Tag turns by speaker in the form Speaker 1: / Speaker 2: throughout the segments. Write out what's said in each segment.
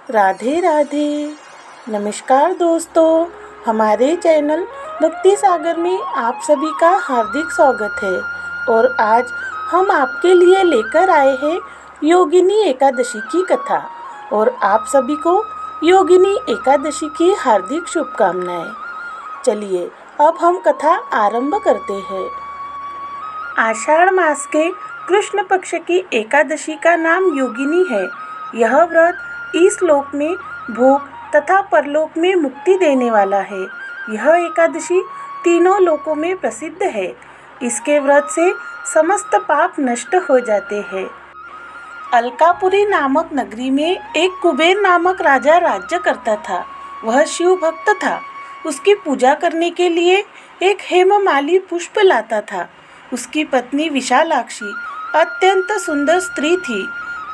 Speaker 1: राधे राधे। नमस्कार दोस्तों, हमारे चैनल भक्ति सागर में आप सभी का हार्दिक स्वागत है। और आज हम आपके लिए लेकर आए हैं योगिनी एकादशी की कथा। और आप सभी को योगिनी एकादशी की हार्दिक शुभकामनाएं। चलिए अब हम कथा आरंभ करते हैं। आषाढ़ मास के कृष्ण पक्ष की एकादशी का नाम योगिनी है। यह व्रत इस लोक में भोग तथा परलोक में मुक्ति देने वाला है। यह एकादशी तीनों लोकों में प्रसिद्ध है। इसके व्रत से समस्त पाप नष्ट हो जाते हैं। अलकापुरी नामक नगरी में एक कुबेर नामक राजा राज्य करता था। वह शिव भक्त था। उसकी पूजा करने के लिए एक हेममाली पुष्प लाता था। उसकी पत्नी विशालाक्षी अत्यंत सुंदर स्त्री थी।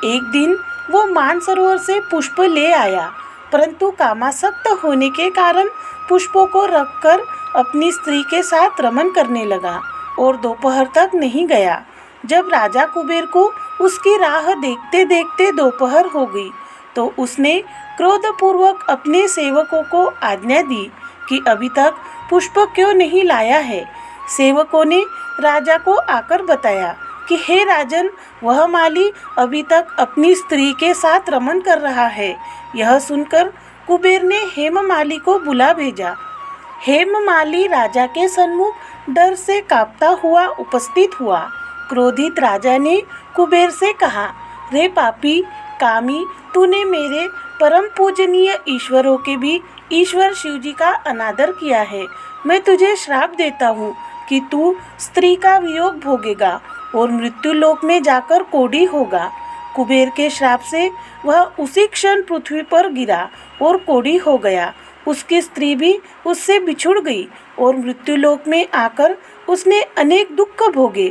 Speaker 1: एक दिन वो मानसरोवर से पुष्प ले आया, परंतु कामासक्त होने के कारण पुष्पों को रखकर अपनी स्त्री के साथ रमन करने लगा और दोपहर तक नहीं गया। जब राजा कुबेर को उसकी राह देखते देखते दोपहर हो गई तो उसने क्रोधपूर्वक अपने सेवकों को आज्ञा दी कि अभी तक पुष्प क्यों नहीं लाया है। सेवकों ने राजा को आकर बताया कि हे राजन, वह माली अभी तक अपनी स्त्री के साथ रमन कर रहा है। यह सुनकर कुबेर ने हेममाली को बुला भेजा। हेममाली राजा के सन्मुख डर से कांपता हुआ उपस्थित हुआ। क्रोधित राजा ने कुबेर से कहा, रे पापी कामी, तूने मेरे परम पूजनीय ईश्वरों के भी ईश्वर शिव जी का अनादर किया है। मैं तुझे श्राप देता हूँ कि तू स्त्री का वियोग भोगेगा और मृत्यु लोक में जाकर कोढ़ी होगा। कुबेर के श्राप से वह उसी क्षण पृथ्वी पर गिरा और कोढ़ी हो गया। उसकी स्त्री भी उससे बिछुड़ गई और मृत्यु लोक में आकर उसने अनेक दुख भोगे।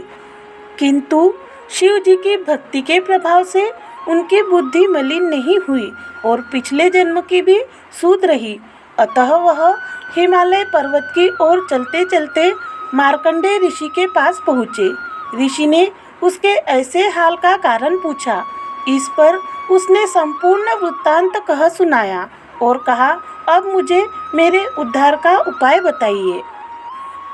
Speaker 1: किंतु शिव जी की भक्ति के प्रभाव से उनकी बुद्धि मलिन नहीं हुई और पिछले जन्म की भी सूध रही। अतः वह हिमालय पर्वत की ओर चलते चलते मार्कंडेय ऋषि के पास पहुँचे। ऋषि ने उसके ऐसे हाल का कारण पूछा। इस पर उसने संपूर्ण वृत्तांत कह सुनाया और कहा, अब मुझे मेरे उद्धार का उपाय बताइए।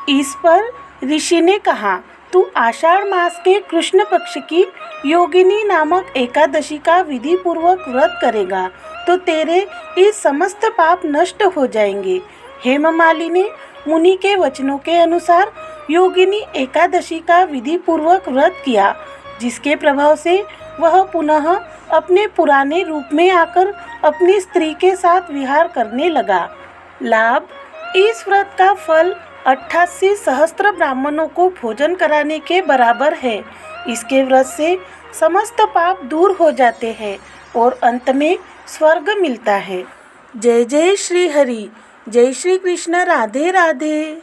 Speaker 1: इस पर ऋषि ने कहा, तू आषाढ़ मास के कृष्ण पक्ष की योगिनी नामक एकादशी का विधि पूर्वक व्रत करेगा तो तेरे इस समस्त पाप नष्ट हो जाएंगे। हेममाली ने मुनि के वचनों के अनुसार योगिनी एकादशी का विधि पूर्वक व्रत किया, जिसके प्रभाव से वह पुनः अपने पुराने रूप में आकर अपनी स्त्री के साथ विहार करने लगा। लाभ, इस व्रत का फल 88 सहस्त्र ब्राह्मणों को भोजन कराने के बराबर है। इसके व्रत से समस्त पाप दूर हो जाते हैं और अंत में स्वर्ग मिलता है। जय जय श्री हरि। जय श्री कृष्ण। राधे राधे।